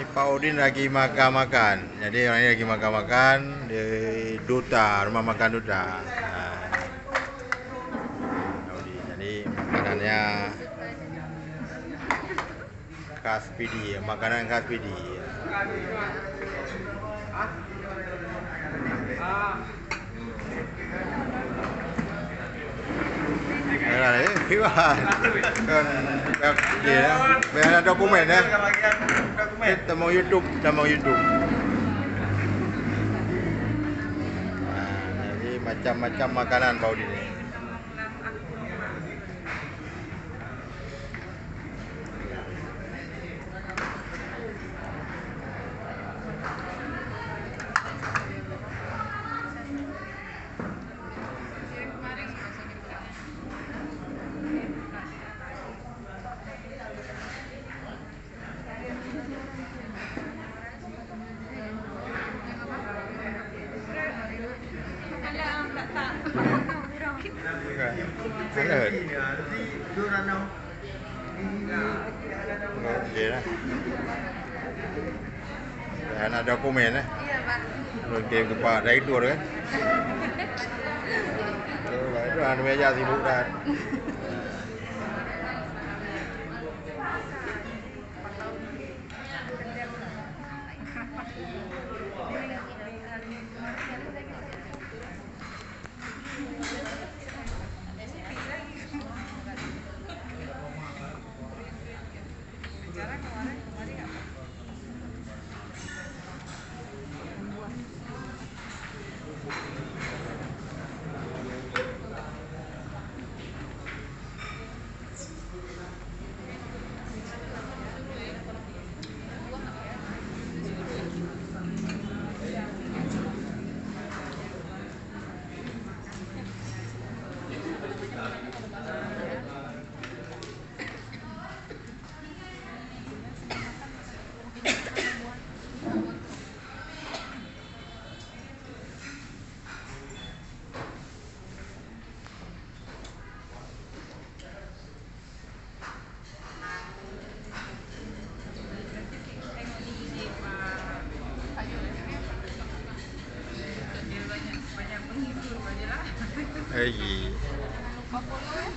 Pak Udin lagi makan-makan. Jadi orang ini lagi makan-makan di Duta, rumah makan Duta. Nah, Pak Udin. Jadi makanannya khas PD, makanan khas PD. Iwan kan ada dokumen ya. Kita mau YouTube. Nah, jadi macam-macam makanan Pak Udin ini. Dan ada dokumen ya. Iya, Pak. Belum kirim ke Pak Direktur kan. Itu anu meja sibuk kan. Iya. Lupa follow ya.